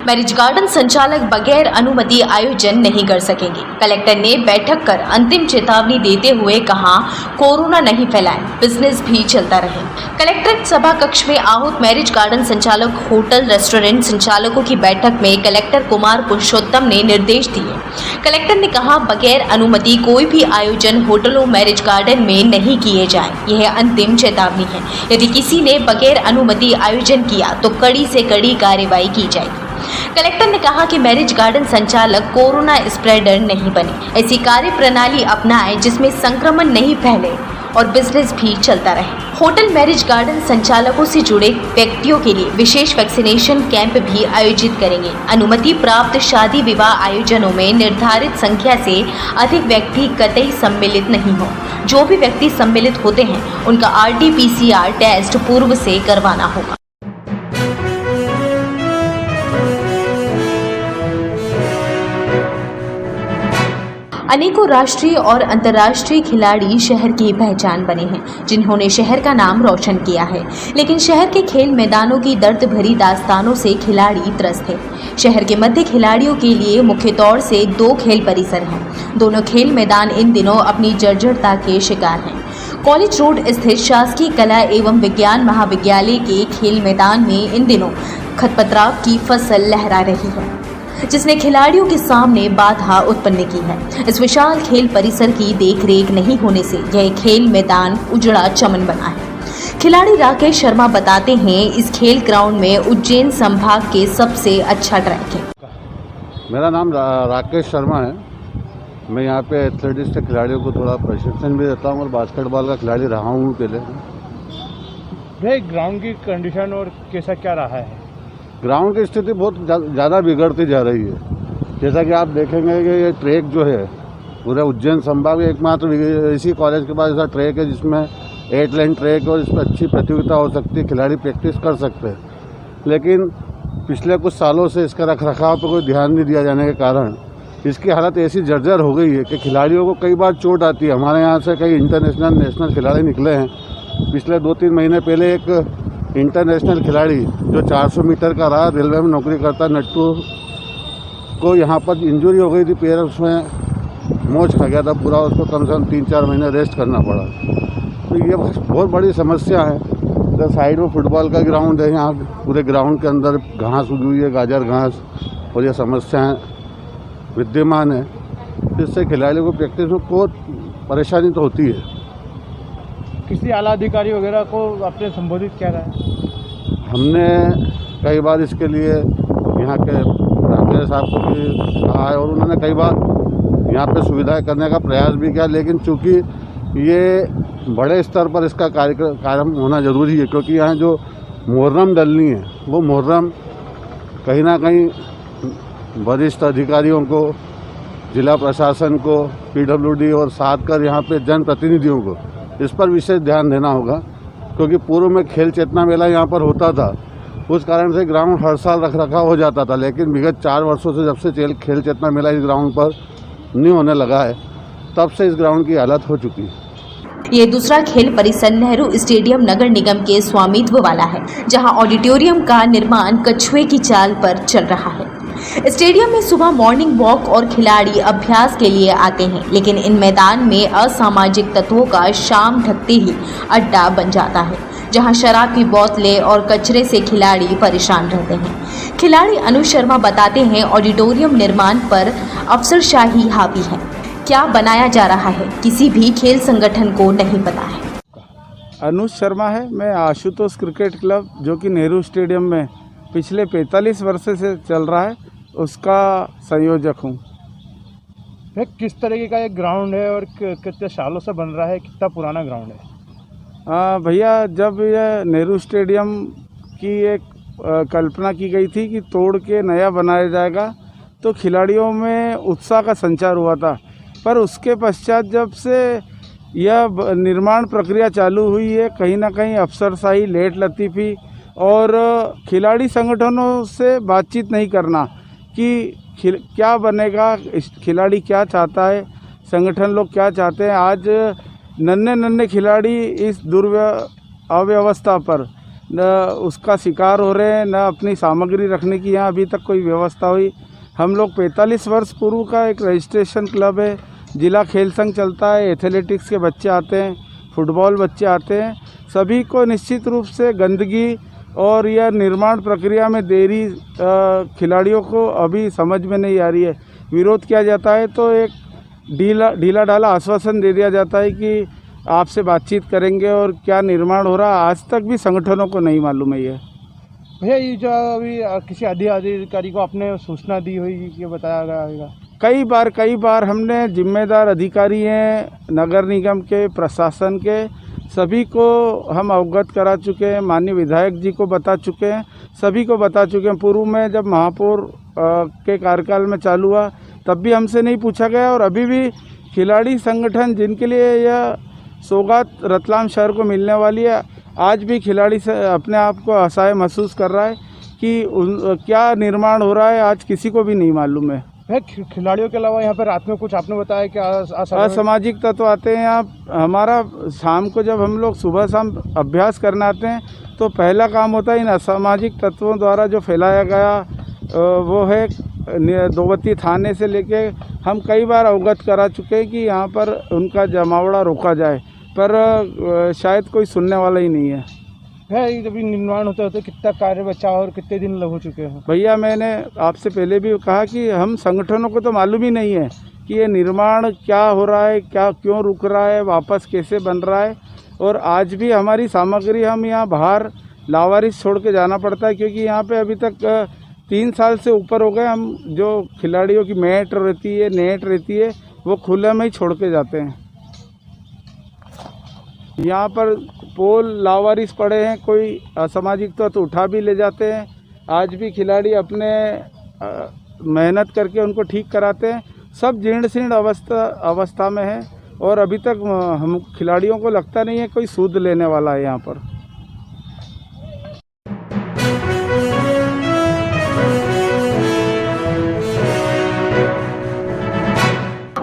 Marriage garden संचालक बगैर अनुमति आयोजन नहीं कर सकेंगे। कलेक्टर ने बैठक कर अंतिम चेतावनी देते हुए कहा, कोरोना नहीं फैलाएं, बिजनेस भी चलता रहे। कलेक्ट्रेट सभा कक्ष में आहूत मैरिज गार्डन संचालक, होटल रेस्टोरेंट संचालकों की बैठक में कलेक्टर कुमार पुरुषोत्तम ने निर्देश दिए। कलेक्टर ने कहा, बगैर अनुमति कोई भी आयोजन होटलों मैरिज गार्डन में नहीं किए जाए। यह अंतिम चेतावनी है। यदि किसी ने बगैर अनुमति आयोजन किया तो कड़ी से कड़ी कार्रवाई की जाएगी। कलेक्टर ने कहा कि मैरिज गार्डन संचालक कोरोना स्प्रेडर नहीं बने, ऐसी कार्य प्रणाली अपनाएं जिसमें संक्रमण नहीं फैले और बिजनेस भी चलता रहे। होटल मैरिज गार्डन संचालकों से जुड़े व्यक्तियों के लिए विशेष वैक्सीनेशन कैंप भी आयोजित करेंगे। अनुमति प्राप्त शादी विवाह आयोजनों में निर्धारित संख्या से अधिक व्यक्ति कतई सम्मिलित नहीं हो। जो भी व्यक्ति सम्मिलित होते हैं उनका RT-PCR टेस्ट पूर्व से करवाना होगा। अनेकों राष्ट्रीय और अंतर्राष्ट्रीय खिलाड़ी शहर की पहचान बने हैं, जिन्होंने शहर का नाम रोशन किया है। लेकिन शहर के खेल मैदानों की दर्द भरी दास्तानों से खिलाड़ी त्रस्त हैं। शहर के मध्य खिलाड़ियों के लिए मुख्य तौर से 2 खेल परिसर हैं। दोनों खेल मैदान इन दिनों अपनी जर्जरता के शिकार हैं। कॉलेज रोड स्थित शासकीय कला एवं विज्ञान महाविद्यालय के खेल मैदान में इन दिनों खरपतवार की फसल लहरा रही है, जिसने खिलाड़ियों के सामने बाधा उत्पन्न की है। इस विशाल खेल परिसर की देखरेख नहीं होने से यह खेल मैदान उजड़ा चमन बना है। खिलाड़ी राकेश शर्मा बताते हैं, इस खेल ग्राउंड में उज्जैन संभाग के सबसे अच्छा ट्रैक है। मेरा नाम राकेश शर्मा है। मैं यहाँ पे एथलेटिक्स के खिलाड़ियों को थोड़ा प्रशिक्षण भी देता हूँ और बास्केटबॉल का खिलाड़ी रहा हूँ पहले। भाई ग्राउंड की कंडीशन और कैसा क्या रहा है? ग्राउंड की स्थिति बहुत ज़्यादा बिगड़ती जा रही है। जैसा कि आप देखेंगे कि ये ट्रैक जो है पूरे उज्जैन संभाग में एकमात्र इसी कॉलेज के पास ऐसा ट्रैक है जिसमें 8 लेन ट्रैक और इस पर अच्छी प्रतियोगिता हो सकती है, खिलाड़ी प्रैक्टिस कर सकते हैं। लेकिन पिछले कुछ सालों से इसका रखरखाव पर कोई ध्यान नहीं दिया जाने के कारण इसकी हालत ऐसी जर्जर हो गई है कि खिलाड़ियों को कई बार चोट आती है। हमारे यहाँ से कई इंटरनेशनल नेशनल खिलाड़ी निकले हैं। पिछले 2-3 महीने पहले एक इंटरनेशनल खिलाड़ी जो 400 मीटर का रहा, रेलवे में नौकरी करता, नट्टू को यहाँ पर इंजरी हो गई थी, पैर उसमें मोच खा गया था पूरा, उसको कम से कम 3-4 महीने रेस्ट करना पड़ा। तो ये बहुत बड़ी समस्या है। इधर साइड में फुटबॉल का ग्राउंड है, यहाँ पूरे ग्राउंड के अंदर घास उगी हुई है, गाजर घास, और ये समस्याएँ विद्यमान है, जिससे खिलाड़ियों को प्रैक्टिस में बहुत परेशानी तो होती है। किसी आला अधिकारी वगैरह को आपने संबोधित किया है? हमने कई बार इसके लिए यहाँ के राकेश साहब को भी कहा है और उन्होंने कई बार यहाँ पे सुविधाएं करने का प्रयास भी किया, लेकिन चूँकि ये बड़े स्तर पर इसका कार्यक्रम होना ज़रूरी है, क्योंकि यहाँ जो मुहर्रम डलनी है वो मुहर्रम कहीं ना कहीं वरिष्ठ अधिकारियों को, जिला प्रशासन को, PWD और साथ कर यहाँ पे जनप्रतिनिधियों को इस पर विशेष ध्यान देना होगा, क्योंकि पूर्व में खेल चेतना मेला यहाँ पर होता था। उस कारण से ग्राउंड हर साल रखरखाव हो जाता था, लेकिन विगत 4 वर्षों से जब से खेल चेतना मेला इस ग्राउंड पर नहीं होने लगा है, तब से इस ग्राउंड की हालत हो चुकी है। ये दूसरा खेल परिसर नेहरू स्टेडियम नगर निगम के स्वामित्व वाला है, जहां ऑडिटोरियम का निर्माण कछुए की चाल पर चल रहा है। स्टेडियम में सुबह मॉर्निंग वॉक और खिलाड़ी अभ्यास के लिए आते हैं, लेकिन इन मैदान में असामाजिक तत्वों का शाम ढकते ही अड्डा बन जाता है, जहां शराब की बोतलें और कचरे से खिलाड़ी परेशान रहते हैं। खिलाड़ी अनुज शर्मा बताते हैं, ऑडिटोरियम निर्माण पर अफसरशाही हावी है। क्या बनाया जा रहा है किसी भी खेल संगठन को नहीं पता है। अनुज शर्मा है, मैं आशुतोष क्रिकेट क्लब जो कि नेहरू स्टेडियम में पिछले 45 वर्ष से चल रहा है, उसका संयोजक हूँ। किस तरीके का एक ग्राउंड है और कितने सालों से बन रहा है, कितना पुराना ग्राउंड है? भैया, जब यह नेहरू स्टेडियम की एक कल्पना की गई थी कि तोड़ के नया बनाया जाएगा, तो खिलाड़ियों में उत्साह का संचार हुआ था। पर उसके पश्चात जब से यह निर्माण प्रक्रिया चालू हुई है, कहीं ना कहीं अफसरशाही, लेट लतीफ़ी और खिलाड़ी संगठनों से बातचीत नहीं करना कि क्या बनेगा, खिलाड़ी क्या चाहता है, संगठन लोग क्या चाहते हैं। आज नन्हे खिलाड़ी इस अव्यवस्था पर न उसका शिकार हो रहे हैं, न अपनी सामग्री रखने की यहाँ अभी तक कोई व्यवस्था हुई। हम लोग 45 वर्ष पूर्व का एक रजिस्ट्रेशन क्लब है, जिला खेल संघ चलता है, एथलेटिक्स के बच्चे आते हैं, फुटबॉल बच्चे आते हैं। सभी को निश्चित रूप से गंदगी और यह निर्माण प्रक्रिया में देरी खिलाड़ियों को अभी समझ में नहीं आ रही है। विरोध किया जाता है तो एक ढीला ढाला आश्वासन दे दिया जाता है कि आपसे बातचीत करेंगे और क्या निर्माण हो रहा है, आज तक भी संगठनों को नहीं मालूम है ये। भैया ये जो अभी किसी अधिकारी को आपने सूचना दी हुई कि बताया गया होगा? कई बार हमने जिम्मेदार अधिकारी हैं, नगर निगम के, प्रशासन के, सभी को हम अवगत करा चुके हैं। माननीय विधायक जी को बता चुके हैं, सभी को बता चुके हैं। पूर्व में जब महापौर के कार्यकाल में चालू हुआ तब भी हमसे नहीं पूछा गया और अभी भी खिलाड़ी संगठन जिनके लिए यह सौगात रतलाम शहर को मिलने वाली है, आज भी खिलाड़ी से अपने आप को असहाय महसूस कर रहा है कि क्या निर्माण हो रहा है, आज किसी को भी नहीं मालूम है। खिलाड़ियों के अलावा यहाँ पर रात में कुछ आपने बताया कि असामाजिक तत्व आते हैं यहाँ। हमारा शाम को जब हम लोग सुबह शाम अभ्यास करने आते हैं तो पहला काम होता है इन असामाजिक तत्वों द्वारा जो फैलाया गया वो है दोवती थाने से लेके हम कई बार अवगत करा चुके हैं कि यहाँ पर उनका जमावड़ा रोका जाए, पर शायद कोई सुनने वाला ही नहीं है। जब निर्माण होते होते कितना कार्य बचा और कितने दिन लग हो चुके हैं? भैया मैंने आपसे पहले भी कहा कि हम संगठनों को तो मालूम ही नहीं है कि ये निर्माण क्या हो रहा है, क्या क्यों रुक रहा है, वापस कैसे बन रहा है। और आज भी हमारी सामग्री हम यहाँ बाहर लावारिस छोड़ के जाना पड़ता है, क्योंकि यहाँ पे अभी तक 3 साल से ऊपर हो गए हम जो खिलाड़ियों की मैट रहती है, नेट रहती है, वो खुले में ही छोड़ के जाते हैं। यहाँ पर पोल लावारिस पड़े हैं, कोई असामाजिक तो उठा भी ले जाते हैं। आज भी खिलाड़ी अपने मेहनत करके उनको ठीक कराते हैं। सब जीर्ण शीर्ण अवस्था में है और अभी तक हम खिलाड़ियों को लगता नहीं है कोई सूद लेने वाला है यहाँ पर।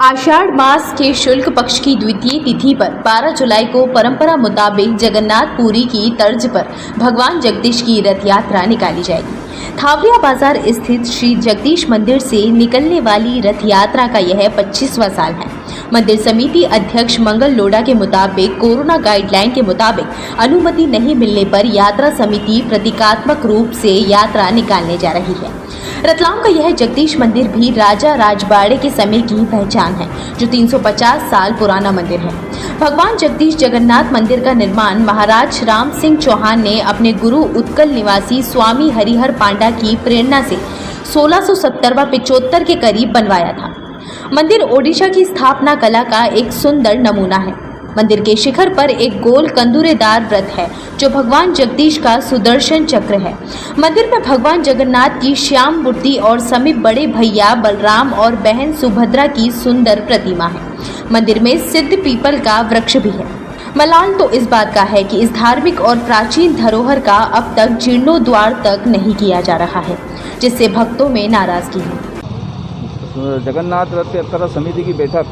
आषाढ़ मास के शुक्ल पक्ष की द्वितीय तिथि पर 12 जुलाई को परंपरा मुताबिक जगन्नाथपुरी की तर्ज पर भगवान जगदीश की रथ यात्रा निकाली जाएगी। थावरिया बाजार स्थित श्री जगदीश मंदिर से निकलने वाली रथ यात्रा का यह 25वां साल है। मंदिर समिति अध्यक्ष मंगल लोढ़ा के मुताबिक कोरोना गाइडलाइन के मुताबिक अनुमति नहीं मिलने पर यात्रा समिति प्रतीकात्मक रूप से यात्रा निकालने जा रही है। रतलाम का यह जगदीश मंदिर भी राजा राजबाड़े के समय की पहचान है, जो 350 साल पुराना मंदिर है। भगवान जगदीश जगन्नाथ मंदिर का निर्माण महाराज राम सिंह चौहान ने अपने गुरु उत्कल निवासी स्वामी हरिहर पांडा की प्रेरणा से 1670-75 के करीब बनवाया था। मंदिर ओडिशा की स्थापना कला का एक सुंदर नमूना है। मंदिर के शिखर पर एक गोल कंदूरेदार व्रत है, जो भगवान जगदीश का सुदर्शन चक्र है। मंदिर में भगवान जगन्नाथ की श्याम मूर्ति और समीप बड़े भैया बलराम और बहन सुभद्रा की सुंदर प्रतिमा है। मंदिर में सिद्ध पीपल का वृक्ष भी है। मलाल तो इस बात का है कि इस धार्मिक और प्राचीन धरोहर का अब तक जीर्णोद्वार तक नहीं किया जा रहा है, जिससे भक्तों में नाराजगी है। जगन्नाथ रथ यात्रा समिति की बैठक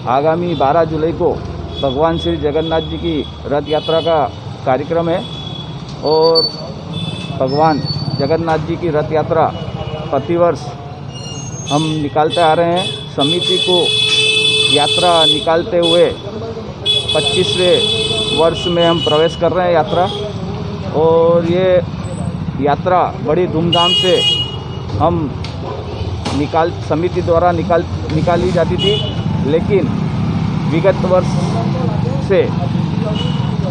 आगामी 12 जुलाई को भगवान श्री जगन्नाथ जी की रथ यात्रा का कार्यक्रम है और भगवान जगन्नाथ जी की रथ यात्रा प्रतिवर्ष हम निकालते आ रहे हैं। समिति को यात्रा निकालते हुए 25वें वर्ष में हम प्रवेश कर रहे हैं यात्रा, और ये यात्रा बड़ी धूमधाम से हम समिति द्वारा निकाली जाती थी, लेकिन विगत वर्ष से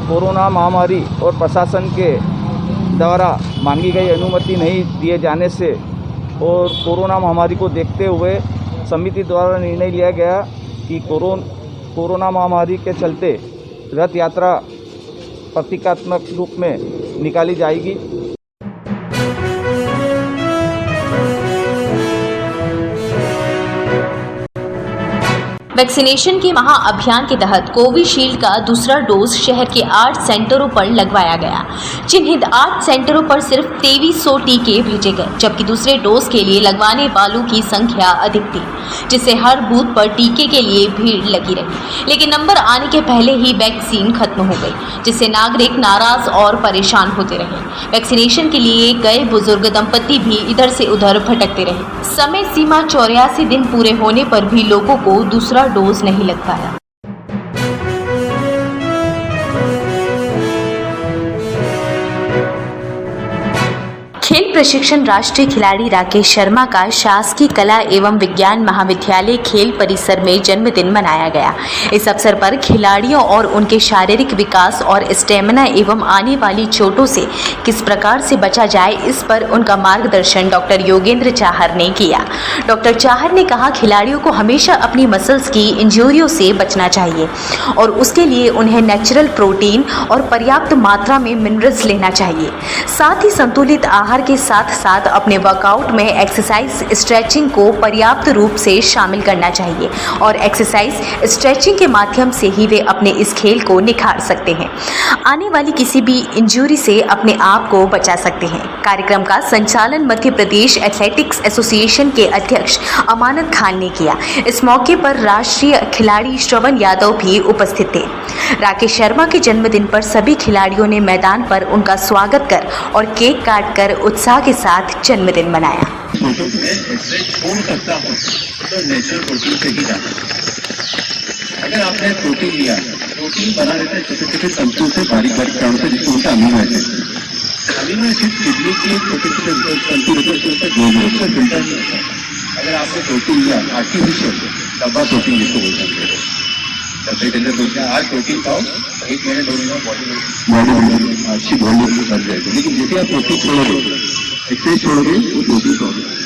कोरोना महामारी और प्रशासन के द्वारा मांगी गई अनुमति नहीं दिए जाने से और कोरोना महामारी को देखते हुए समिति द्वारा निर्णय लिया गया कि कोरोना महामारी के चलते रथ यात्रा प्रतीकात्मक रूप में निकाली जाएगी। वैक्सीनेशन के महाअभियान के तहत कोविशील्ड का दूसरा डोज शहर के 8 सेंटरों पर लगवाया गया। चिन्हित 8 सेंटरों पर सिर्फ 2300 टीके भेजे गए, जबकि दूसरे डोज के लिए लगवाने वालों की संख्या अधिक थी, जिससे हर बूथ पर टीके के लिए भीड़ लगी रही। लेकिन नंबर आने के पहले ही वैक्सीन खत्म हो गई, जिससे नागरिक नाराज और परेशान होते रहे। वैक्सीनेशन के लिए गए बुजुर्ग दंपति भी इधर से उधर भटकते रहे। समय सीमा 84 दिन पूरे होने पर भी लोगों को दूसरा डोज नहीं लग पाया। खेल प्रशिक्षण राष्ट्रीय खिलाड़ी राकेश शर्मा का शासकीय कला एवं विज्ञान महाविद्यालय खेल परिसर में जन्मदिन मनाया गया। इस अवसर पर खिलाड़ियों और उनके शारीरिक विकास और स्टेमिना एवं आने वाली चोटों से किस प्रकार से बचा जाए, इस पर उनका मार्गदर्शन डॉक्टर योगेंद्र चाहर ने किया। डॉक्टर चाहर ने कहा, खिलाड़ियों को हमेशा अपनी मसल्स की इंजरियों से बचना चाहिए और उसके लिए उन्हें नेचुरल प्रोटीन और पर्याप्त मात्रा में मिनरल्स लेना चाहिए। साथ ही संतुलित आहार के साथ साथ अपने वर्कआउट में एक्सरसाइज स्ट्रेचिंग को पर्याप्त रूप से शामिल करना चाहिए और एक्सरसाइज स्ट्रेचिंग के माध्यम से ही वे अपने इस खेल को निखार सकते हैं, आने वाली किसी भी इंजरी से अपने आप को बचा सकते हैं। कार्यक्रम का संचालन मध्य प्रदेश एथलेटिक्स एसोसिएशन के अध्यक्ष अमानत खान ने किया। इस मौके पर राष्ट्रीय खिलाड़ी श्रवण यादव भी उपस्थित थे। राकेश शर्मा के जन्मदिन पर सभी खिलाड़ियों ने मैदान पर उनका स्वागत कर और केक काट कर उत्साह के साथ जन्मदिन मनाया। अगर आपने प्रोटीन लिया, प्रोटीन बना रहता है छोटे छोटे तंतुओं से, बारीक बारीक प्राणों से, जिसको होता है amino acid. Amino acid kidney के छोटे छोटे तंतु रहते हैं, उसका फिल्टर नहीं होता। अगर आपने प्रोटीन लिया आर्टिफिशियल डब्बा प्रोटीन जिसको बोल सकते हैं, डब्बे के अंदर सोचते हैं आज प्रोटीन खाओ, 1 महीने 2 महीने बॉडी अच्छी बॉडी बन जाएगी। लेकिन जैसे आप प्रोटीन छोड़ोगे, एक्सरसाइज छोड़ोगे, वो प्रोटीन छोड़ोगे।